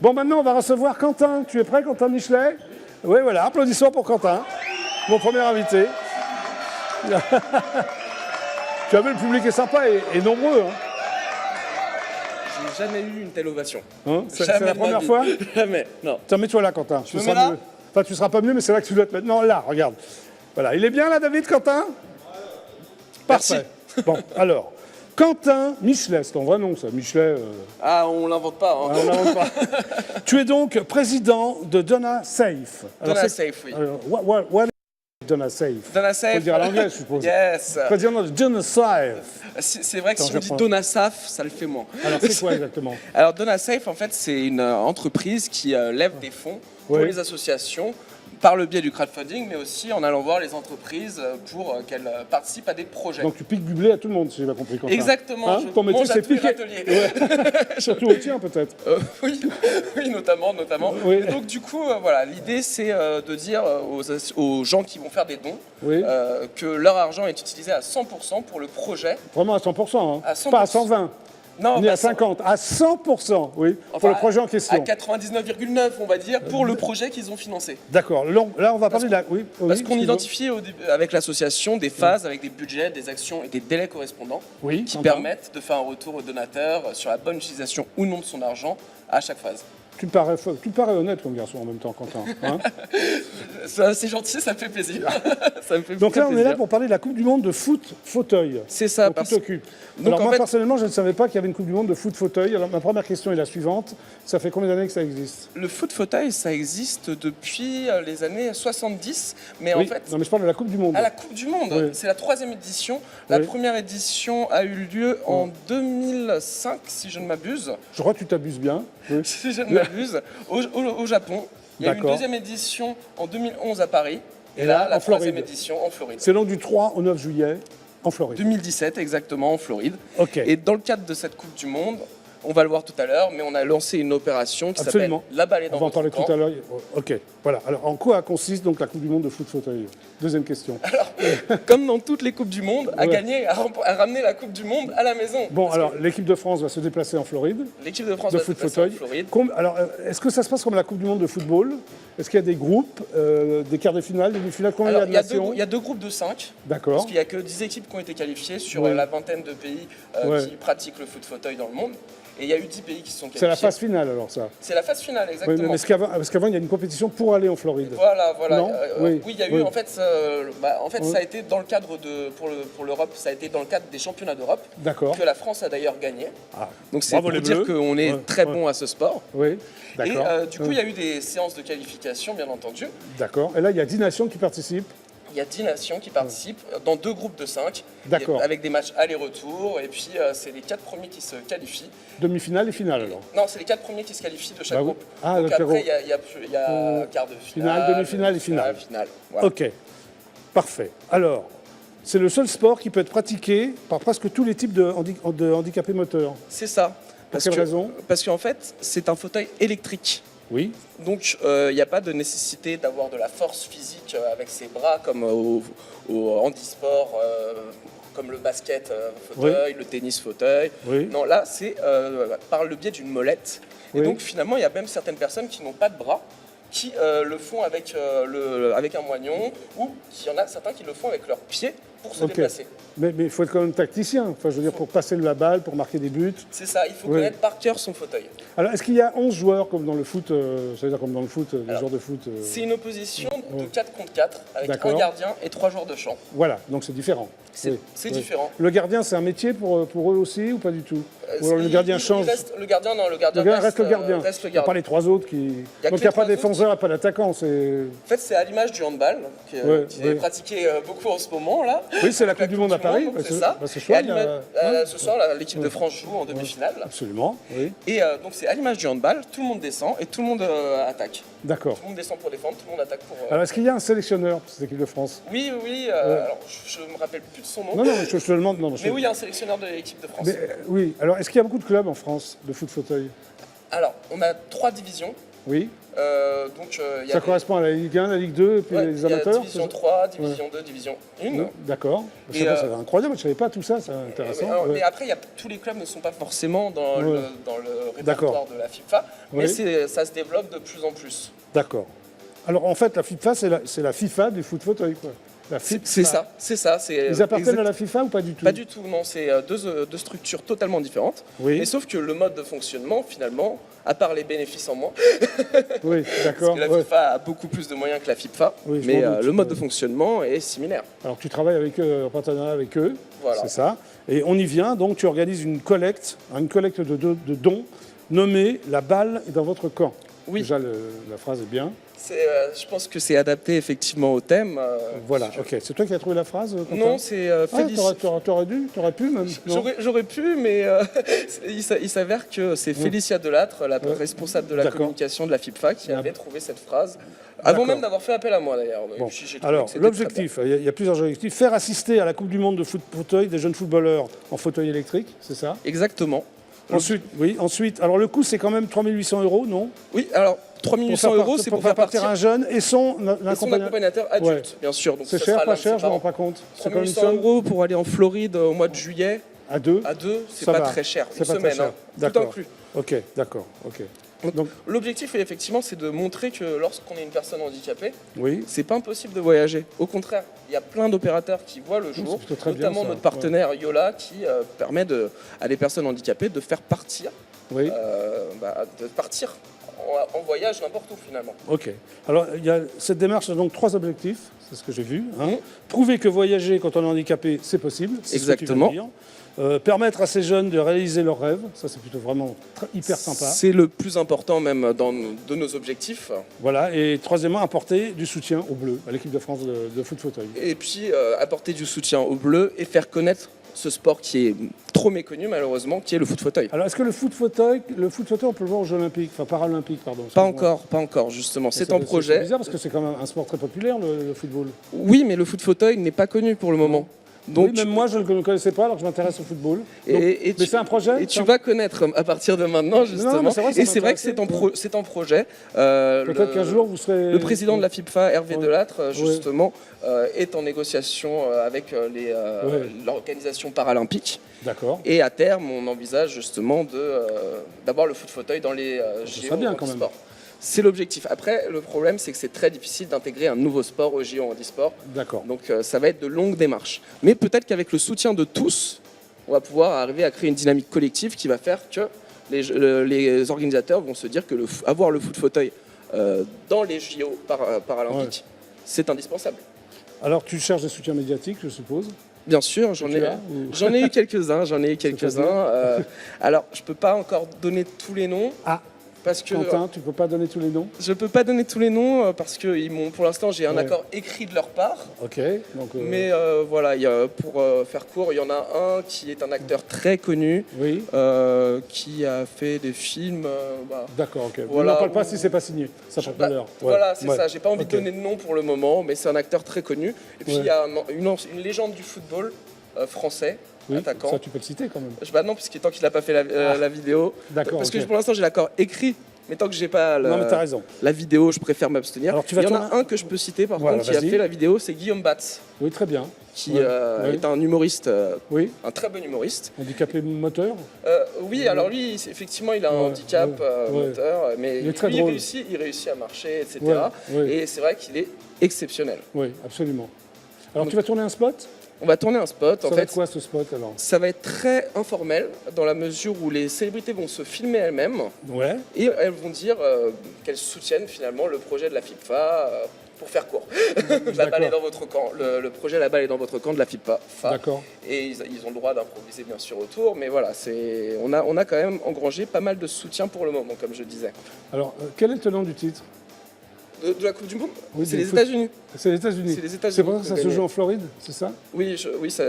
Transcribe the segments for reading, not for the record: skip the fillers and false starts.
Bon, maintenant, on va recevoir Quentin. Tu es prêt, Quentin Michelet? Oui, voilà. Applaudissements pour Quentin, mon premier invité. Tu as vu, le public est sympa et nombreux. Hein. J'ai jamais eu une telle ovation. Hein, c'est la première fois? Jamais, non. Tiens, mets-toi là, Quentin. Je me mets là? Mieux. Enfin, tu seras pas mieux, mais c'est là que tu dois te mettre. Non, là, regarde. Voilà. Il est bien là, David, Quentin? Parfait. Bon, alors, Quentin Michelet, c'est ton vrai nom, ça, Michelet. Ah, on l'invente pas. Hein. Ah, on l'invente pas. Tu es donc président de Donna Safe. Donna Safe, oui. What is Donna Safe? Donna Safe. Faut le dire à l'anglais, je suppose. Yes. Président de Donna Safe. C'est vrai que si on dit Donna Safe, ça le fait moins. Alors, c'est quoi exactement? Alors, Donna Safe, en fait, c'est une entreprise qui lève des fonds pour les associations par le biais du crowdfunding, mais aussi en allant voir les entreprises pour qu'elles participent à des projets. Donc tu piques du blé à tout le monde, si j'ai bien compris. Quentin. Exactement. Hein, ton métier, c'est piquer. Ouais. Surtout au tien, peut-être. Oui, notamment. Oui. Et donc du coup, voilà, l'idée c'est de dire aux gens qui vont faire des dons que leur argent est utilisé à 100% pour le projet. Vraiment à 100%, hein. À 100%. Pas à 120. Non, ni à 50, à 100%, oui, enfin, pour le projet en question. À 99,9, on va dire, pour le projet qu'ils ont financé. D'accord. Là, on va parler de la... Oui, parce qu'on identifie avec l'association des phases, avec des budgets, des actions et des délais correspondants qui permettent de faire un retour au donateur sur la bonne utilisation ou non de son argent à chaque phase. Tu me parais honnête comme garçon en même temps, Quentin. Hein? C'est gentil, ça me fait plaisir. Ça me fait Donc là, on plaisir. est là pour parler de la Coupe du Monde de foot fauteuil. C'est ça. Donc, tu t'occupes. Alors moi, personnellement, je ne savais pas qu'il y avait une Coupe du Monde de foot fauteuil. Alors ma première question est la suivante. Ça fait combien d'années que ça existe? Le foot fauteuil, ça existe depuis les années 70. Mais oui. en fait... Non, mais je parle de la Coupe du Monde. À la Coupe du Monde, oui. C'est la 3e édition. La première édition a eu lieu en 2005, si je ne m'abuse. Je crois que tu t'abuses bien. Oui. Si je ne m'abuse, au Japon. Il y a eu une 2e édition en 2011 à Paris. Et là, la 3e édition en Floride. C'est donc du 3 au 9 juillet en Floride. 2017, exactement, en Floride. Okay. Et dans le cadre de cette Coupe du Monde, on va le voir tout à l'heure, mais on a lancé une opération qui s'appelle La balle est dans votre camp. On va en parler tout à l'heure. Ok, voilà. Alors, en quoi consiste donc la Coupe du Monde de foot fauteuil? Deuxième question. Alors, comme dans toutes les Coupes du Monde, à gagner, à ramener la Coupe du Monde à la maison. Bon, alors, l'équipe de France va se déplacer en Floride. L'équipe de France va se déplacer en Floride. Alors, est-ce que ça se passe comme la Coupe du Monde de football? Est-ce qu'il y a des groupes, des quarts de finale, des demi-finales? Combien il y a de nations? Il y a 2 groupes de 5. D'accord. Parce qu'il n'y a que 10 équipes qui ont été qualifiées sur la vingtaine de pays qui pratiquent le foot fauteuil dans le monde. Et il y a eu 10 pays qui se sont qualifiés. C'est la phase finale alors ça? C'est la phase finale, exactement. Oui, mais parce qu'avant il y a une compétition pour aller en Floride. Voilà. Non oui, il y a eu en fait, ça a été dans le cadre pour l'Europe, ça a été dans le cadre des championnats d'Europe que la France a d'ailleurs gagné. Ah. Donc c'est pour dire qu'on est très bon à ce sport. Oui, d'accord. Et du coup, il y a eu des séances de qualification, bien entendu. D'accord. Et là, il y a 10 nations qui participent. Il y a 10 nations qui participent dans 2 groupes de 5, avec des matchs aller-retour, et puis c'est les 4 premiers qui se qualifient. Demi-finale et finale alors? Non, c'est les 4 premiers qui se qualifient de chaque groupe. Ah, donc après, il y a quart de finale, demi-finale et finale. Voilà. Ok, parfait. Alors, c'est le seul sport qui peut être pratiqué par presque tous les types de handicapés moteurs. C'est ça. Pour quelle raison? Parce qu'en fait, c'est un fauteuil électrique. Oui. Donc, il n'y a pas de nécessité d'avoir de la force physique avec ses bras comme au handisport, comme le basket fauteuil, le tennis fauteuil. Oui. Non, là, c'est par le biais d'une molette. Et donc, finalement, il y a même certaines personnes qui n'ont pas de bras, qui le font avec un moignon, ou il y en a certains qui le font avec leurs pieds pour se déplacer. Mais il faut être quand même tacticien, enfin, je veux dire, pour passer la balle, pour marquer des buts. C'est ça, il faut connaître par cœur son fauteuil. Alors, est-ce qu'il y a 11 joueurs comme dans le foot, c'est-à-dire comme dans le foot, les joueurs de foot C'est une opposition de 4 contre 4, avec un gardien et 3 joueurs de champ. Voilà, donc c'est différent. C'est différent. Le gardien, c'est un métier pour eux aussi, ou pas du tout? Ou alors le gardien change? Le gardien reste le gardien. Il n'y a pas les 3 autres qui... Donc il n'y a pas défenseur, il n'y a pas d'attaquant. En fait, c'est à l'image du handball, qui est pratiqué beaucoup en ce moment, là. Oui, c'est la Coupe du Monde à Paris. C'est ça. Ce soir, l'équipe de France joue en demi-finale. Absolument, oui. Et donc, c'est à l'image du handball, tout le monde descend et tout le monde attaque. D'accord. Tout le monde descend pour défendre, tout le monde attaque pour... Alors, est-ce qu'il y a un sélectionneur pour cette équipe de France? Oui. Alors, je ne me rappelle plus de son nom. Non, je te le demande. Non, mais oui, il y a un sélectionneur de l'équipe de France. Oui. Alors, est-ce qu'il y a beaucoup de clubs en France de foot fauteuil? Alors, on a 3 divisions. Oui. Donc, il y Ça a correspond à la Ligue 1, la Ligue 2 et puis ouais, les il y a amateurs. Division 3, Division 2, Division 1. D'accord. Et, C'est incroyable, je ne savais pas tout ça, c'est intéressant. Alors, Ouais. mais après, tous les clubs ne sont pas forcément dans, Ouais. dans le D'accord. répertoire de la FIFA, mais Oui. ça se développe de plus en plus. D'accord. Alors en fait, la FIFA, c'est la FIFA du foot fauteuil, quoi. La FIFA. C'est ça. Ils appartiennent à la FIFA ou pas du tout? Pas du tout, non. C'est deux structures totalement différentes. Oui. Mais sauf que le mode de fonctionnement, finalement, à part les bénéfices en moins, Oui, d'accord. parce que la FIFA a beaucoup plus de moyens que la FIFA, Oui, je mais m'en doute. le mode de fonctionnement est similaire. Alors tu travailles avec eux, en partenariat avec eux, Voilà. c'est ça. Et on y vient, donc tu organises une collecte de dons nommée « La balle est dans votre camp ». Oui. Déjà, la phrase est bien. Je pense que c'est adapté effectivement au thème. Voilà, ok. C'est toi qui as trouvé la phrase, Quentin? Non, c'est Félix. T'aurais pu même. Non. J'aurais pu, mais il s'avère que c'est Félicia Delattre, la responsable de la D'accord. communication de la FIFA, qui Ah. avait trouvé cette phrase, avant D'accord. même d'avoir fait appel à moi d'ailleurs. Bon. J'ai trouvé Alors, que c'était très l'objectif, il y a plusieurs objectifs. Faire assister à la Coupe du Monde de fauteuil des jeunes footballeurs en fauteuil électrique, c'est ça? bien. Exactement. Ensuite, alors le coût, c'est quand même 3 800 €, non? Oui, alors 3 800 €, c'est pour faire partir un jeune et son et son accompagnateur adulte, Ouais. bien sûr. Donc C'est ça cher, sera pas l'un de cher, ses je ne me rends parents. pas compte. 3 C'est quand même 800 une somme € pour aller en Floride au mois de juillet. à deux. À deux, c'est Ça pas va. très cher. C'est Une pas très semaine, cher. hein, tout D'accord. inclus. Ok, d'accord, ok. Donc, L'objectif, effectivement, c'est de montrer que lorsqu'on est une personne handicapée, oui, c'est pas impossible de voyager. Au contraire, il y a plein d'opérateurs qui voient le jour, c'est plutôt très bien, notamment ça. notre partenaire Yola qui permet à des personnes handicapées de faire partir, oui. En voyage n'importe où finalement. Ok. Alors, cette démarche a donc 3 objectifs, c'est ce que j'ai vu. Hein. Mhm. Prouver que voyager quand on est handicapé, c'est possible. C'est ce que tu viens de Exactement. dire. Permettre à ces jeunes de réaliser leurs rêves, ça c'est plutôt vraiment hyper sympa. C'est le plus important même de nos objectifs. Voilà. Et troisièmement, apporter du soutien aux Bleus, à l'équipe de France de foot fauteuil. Et puis apporter du soutien aux Bleus et faire connaître ce sport qui est trop méconnu malheureusement, qui est le foot fauteuil. Alors, est-ce que le foot fauteuil, on peut le voir aux Jeux Olympiques, enfin Paralympiques, pardon. Pas encore justement. C'est en C'est projet. bizarre parce que c'est quand même un sport très populaire, le football. Oui, mais le foot fauteuil n'est pas connu pour le moment. Donc, Oui, même moi, je ne le connaissais pas alors que je m'intéresse au football. mais c'est un projet. Et tu vas connaître à partir de maintenant, justement. mais c'est vrai, ça et c'est vrai que m'intéressait. c'est en projet. Peut-être qu'un jour, vous serez... Le président de la FIPFA, Hervé Ouais. Delattre, justement, est en négociation avec l'organisation paralympique. D'accord. Et à terme, on envisage justement d'avoir le foot fauteuil dans les JO serait bien, quand même. handisport. C'est l'objectif. Après, le problème, c'est que c'est très difficile d'intégrer un nouveau sport au JO handisport. D'accord. Donc ça va être de longues démarches. Mais peut-être qu'avec le soutien de tous, on va pouvoir arriver à créer une dynamique collective qui va faire que les organisateurs vont se dire que avoir le foot fauteuil dans les JO paralympiques, c'est indispensable. Alors, tu cherches des soutiens médiatiques, je suppose. Bien sûr, j'en ai eu quelques-uns. Alors, je peux pas encore donner tous les noms. Ah, Parce que Quentin, tu ne peux pas donner tous les noms? je peux pas donner tous les noms parce que pour l'instant j'ai un accord écrit de leur part. Ok. Donc, Mais voilà, pour faire court, il y en a un qui est un acteur très connu, oui. qui a fait des films. D'accord, ok. Voilà. On n'en parle pas si c'est pas signé. Ça prend pas l'heure. Voilà, c'est ça. J'ai pas envie de donner de nom pour le moment, mais c'est un acteur très connu. Et puis il y a une légende du football français. Oui, attaquant. ça tu peux le citer quand même. Non, puisque tant qu'il n'a pas fait la vidéo. D'accord. Parce ok. que pour l'instant j'ai l'accord écrit, mais tant que j'ai pas Non, mais t'as raison. la vidéo, je préfère m'abstenir. Alors, tu Il vas y en tourner a un que je peux citer par Voilà, contre qui a vas-y. fait la vidéo, c'est Guillaume Batz, Oui, très bien. qui Oui. est un humoriste, Oui. un très bon humoriste. Handicapé moteur. Oui, alors lui, effectivement, il a un Ouais, handicap ouais. moteur, mais Il est très lui, drôle. il réussit à marcher, etc. Ouais, ouais. Et c'est vrai qu'il est exceptionnel. Oui, absolument. Alors, tu vas tourner un spot? On va tourner un spot. Ça En va fait, être quoi ce spot alors? ça va être très informel dans la mesure où les célébrités vont se filmer elles-mêmes Ouais. et elles vont dire qu'elles soutiennent finalement le projet de la FIPFA. Pour faire court, la balle est dans votre camp. Le projet La balle est dans votre camp de la FIPFA. D'accord. Et ils ont le droit d'improviser bien sûr autour, mais voilà, on a quand même engrangé pas mal de soutien pour le moment, comme je disais. Alors, quel est le nom du titre? De la Coupe du Monde, Oui, c'est du les foot. États-Unis. C'est les États-Unis. C'est les États-Unis C'est pour ça que qui ça ont se gagné. joue en Floride, c'est ça? Oui,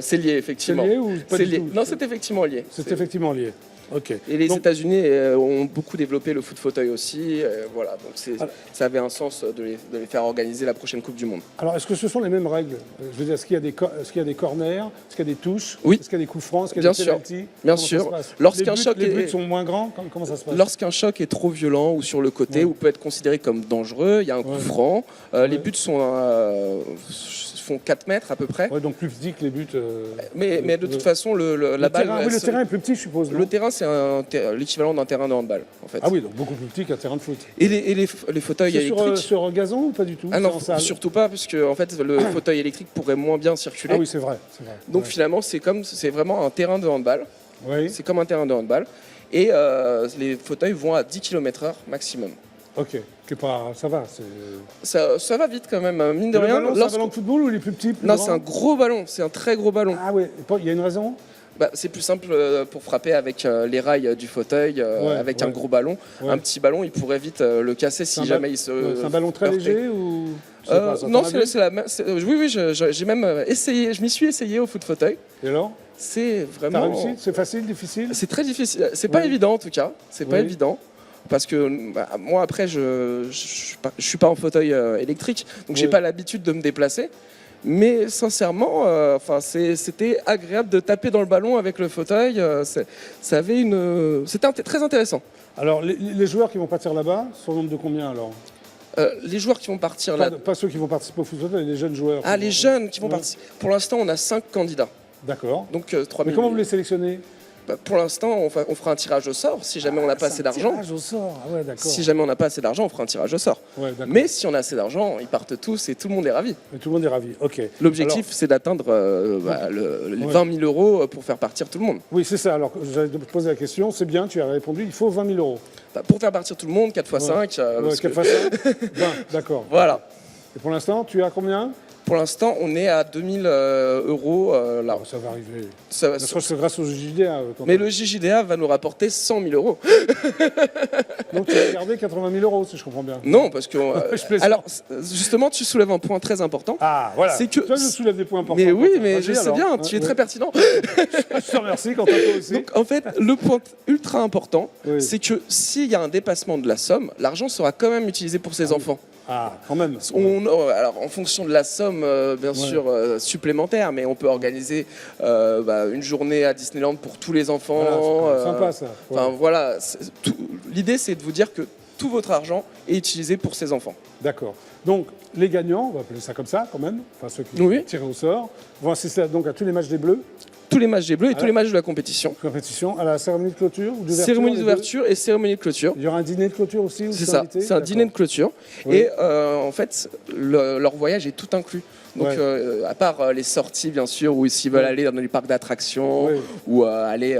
c'est lié effectivement. C'est lié ou pas C'est du lié. tout? Non, c'est effectivement lié. C'est effectivement lié. Ok. Et les Donc, États-Unis ont beaucoup développé le foot fauteuil aussi. Voilà, donc ça avait un sens de les faire organiser la prochaine Coupe du Monde. alors, est-ce que ce sont les mêmes règles? Je veux dire, est-ce qu'il y a des corners? Est-ce qu'il y a des touches? Oui. Est-ce qu'il y a des coups francs? Est-ce qu'il y Bien a des sûr. pénaltys? Bien Comment ça sûr. se passe? Lorsqu'un choc les buts est- sont moins grands, comment ça se passe? Lorsqu'un choc est trop violent ou sur le côté, Ouais. ou peut être considéré comme dangereux, il y a un coup Ouais. franc. Ouais. Les buts font 4 mètres à peu près. Ouais, donc plus petit que les buts. Mais de toute façon, la le balle. terrain, oui, le terrain est plus petit, je suppose. non Le terrain, c'est l'équivalent d'un terrain de handball, en fait. Ah oui, donc beaucoup plus petit qu'un terrain de foot. Et les fauteuils C'est électriques. sur gazon ou pas du tout? Ah C'est non, en salle surtout pas, parce que en fait, le fauteuil électrique pourrait moins bien circuler. Ah oui, c'est vrai. C'est vrai. Donc Ouais. finalement, c'est vraiment un terrain de handball. Oui. C'est comme un terrain de handball. Et les fauteuils vont à 10 km/h maximum. Ok. Ça va. Ça va vite quand même, mine de Le rien. ballon, c'est un ballon de football ou il est plus petit? Plus Non, grand c'est un gros ballon, c'est un très gros ballon. Ah ouais. Il y a une raison? C'est plus simple pour frapper avec les rails du fauteuil, avec un ouais. gros ballon. Ouais. Un petit ballon, il pourrait vite le casser si jamais il se. Ouais, c'est un ballon très heurtait. léger ou? Je sais pas, ça Non, t'en a vu c'est la même. Oui, j'ai même essayé. Je m'y suis essayé au foot fauteuil. Et alors? C'est T'as vraiment. réussi? C'est facile, difficile? C'est très difficile. C'est pas Ouais. évident en tout cas. C'est pas Oui. évident. Parce que moi après je suis pas en fauteuil électrique, donc j'ai Oui. pas l'habitude de me déplacer. Mais sincèrement, c'était agréable de taper dans le ballon avec le fauteuil. C'était très intéressant. Alors, les joueurs qui vont partir là-bas sont au nombre de combien alors? Les joueurs qui vont partir là. Pas ceux qui vont participer au foot fauteuil, les jeunes joueurs. Ah, les jeunes qui vont Ouais. participer. Pour l'instant, on a 5 candidats. D'accord. Donc 3000. Mais comment vous les sélectionnez? Pour l'instant, on fera un tirage au sort. Si jamais on n'a pas assez d'argent. Tirage au sort. Ah ouais, d'accord. Si jamais on n'a pas assez d'argent, on fera un tirage au sort. Ouais, d'accord. Mais si on a assez d'argent, ils partent tous et tout le monde est ravi. Mais tout le monde est ravi. Ok. L'objectif, c'est d'atteindre les 20 000 euros pour faire partir tout le monde. Oui, c'est ça. Alors, j'allais te poser la question. C'est bien, tu as répondu. Il faut 20 000 euros. Pour faire partir tout le monde, 4 x 5. Ouais, quelle façon 20, d'accord. Voilà. Et pour l'instant, tu as combien? Pour l'instant, on est à 2000 euros là. Oh, ça va arriver. Ça va- Je crois que c'est grâce au JDA. Mais le JJDA va nous rapporter 100 000 euros. Donc, tu as gardé 80 000 euros, si je comprends bien. Non, parce que. Je plaisante. Alors, justement, tu soulèves un point très important. Ah, voilà. C'est que- Toi, je soulève des points importants. Mais oui, Quentin. mais Vas-y, je sais alors. bien, tu es Ouais. très pertinent. Je te remercie, Quentin, toi aussi. Donc en fait, le point ultra important, Oui. c'est que s'il y a un dépassement de la somme, l'argent sera quand même utilisé pour ses enfants. Ah, quand même. Alors en fonction de la somme, bien sûr, supplémentaire, mais on peut organiser une journée à Disneyland pour tous les enfants. Voilà, c'est quand même sympa, ça. Ouais. Enfin voilà, l'idée c'est de vous dire que tout votre argent est utilisé pour ses enfants. D'accord. Donc, les gagnants, on va appeler ça comme ça, quand même, enfin ceux qui Oui. sont tirés au sort, vont assister donc à tous les matchs des Bleus, Tous les matchs des Bleus et Ah tous les matchs de la compétition. compétition, à la cérémonie de clôture ou d'ouverture. Cérémonie les deux. d'ouverture et cérémonie de clôture. Il y aura un dîner de clôture aussi où C'est tu es ça, invité c'est un dîner de clôture. Oui. Et en fait, leur voyage est tout inclus. Donc, Ouais. à part les sorties, bien sûr, où s'ils veulent Oui. aller dans les parcs d'attractions Oui. ou aller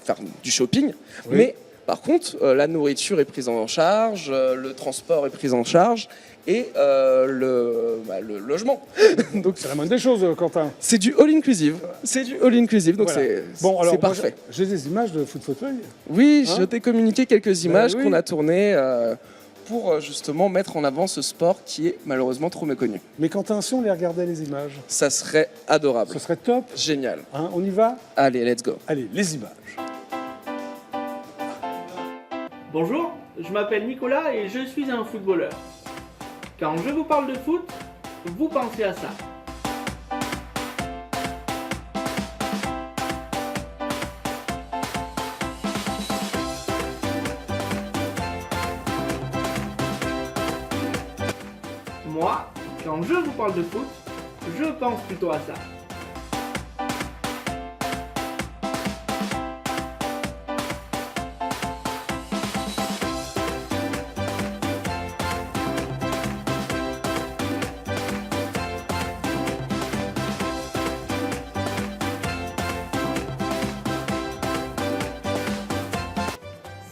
faire du shopping. Oui. Mais par contre, la nourriture est prise en charge, le transport est pris en charge et le logement. Donc, C'est la moindre des choses, Quentin. c'est du all-inclusive. C'est du all-inclusive, donc Voilà. c'est Bon, alors, c'est moi, parfait. j'ai des images de foot fauteuil. Oui, Hein je t'ai communiqué quelques images oui. qu'on a tournées pour justement mettre en avant ce sport qui est malheureusement trop méconnu. Mais Quentin, si on les regardait les images, Ça serait adorable. ce serait top. Génial. Hein, on y va? Allez, let's go. Allez, les images. Bonjour, je m'appelle Nicolas et je suis un footballeur. Quand je vous parle de foot, vous pensez à ça. Moi, quand je vous parle de foot, je pense plutôt à ça.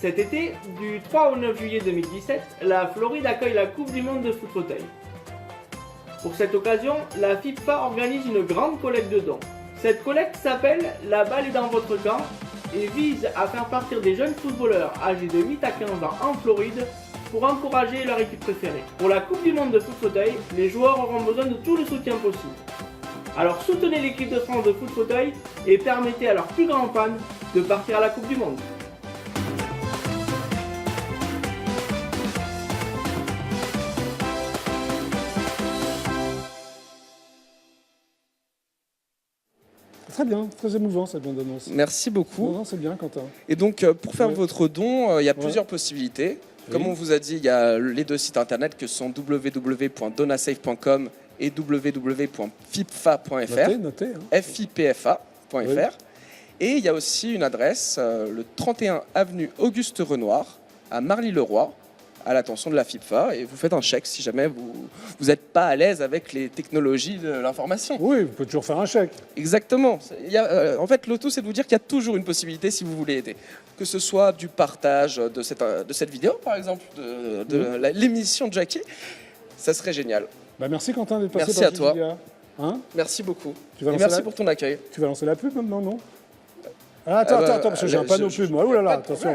Cet été, du 3 au 9 juillet 2017, la Floride accueille la Coupe du Monde de foot fauteuil. Pour cette occasion, la FIFA organise une grande collecte de dons. Cette collecte s'appelle « La balle est dans votre camp » et vise à faire partir des jeunes footballeurs âgés de 8 à 15 ans en Floride pour encourager leur équipe préférée. Pour la Coupe du Monde de foot fauteuil, les joueurs auront besoin de tout le soutien possible. Alors soutenez l'équipe de France de foot fauteuil et permettez à leurs plus grands fans de partir à la Coupe du Monde. très bien, très émouvant cette bande-annonce. Merci beaucoup. Non, c'est bien, Quentin. Et donc, pour faire Ouais. votre don, il y a plusieurs possibilités. Comme Oui. on vous a dit, il y a les deux sites internet que sont www.donasafe.com et www.fipfa.fr. Notez, hein. fipfa.fr. Oui. Et il y a aussi une adresse, le 31 avenue Auguste Renoir, à Marly-le-Roi, à l'attention de la FIPFA. Et vous faites un chèque si jamais vous n'êtes pas à l'aise avec les technologies de l'information. Oui, vous pouvez toujours faire un chèque. Exactement. En fait, le tout, c'est de vous dire qu'il y a toujours une possibilité si vous voulez aider. Que ce soit du partage de cette vidéo, par exemple, de l'émission de Jackie, ça serait génial. Bah, merci, Quentin, d'être passé Merci par à toi. Julia. Hein, Merci beaucoup. Tu vas Et lancer merci la- pour ton accueil. tu vas lancer la pub maintenant, non? Attends, parce que j'ai un panneau pub. Moi. Oh là là, attention,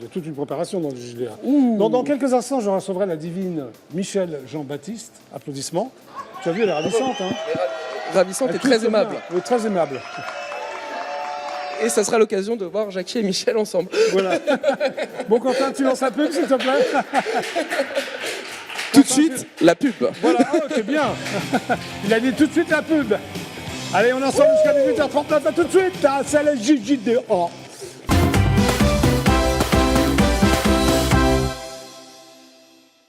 j'ai toute une préparation dans le JDA. Dans quelques instants, je recevrai la divine Michel Jean-Baptiste. Applaudissements. Tu as vu, elle est ravissante. Hein, Ravissante Elle et très touche aimable. bien. Oui, très aimable. Et ça sera l'occasion de voir Jackie et Michel ensemble. Voilà. Bon, Quentin, tu lances la pub, s'il te plaît. Tout de suite, la pub. Voilà, oh, c'est bien. Il a dit tout de suite la pub. Allez, on est ensemble jusqu'à 18h39. À tout de suite. C'est la JJDA.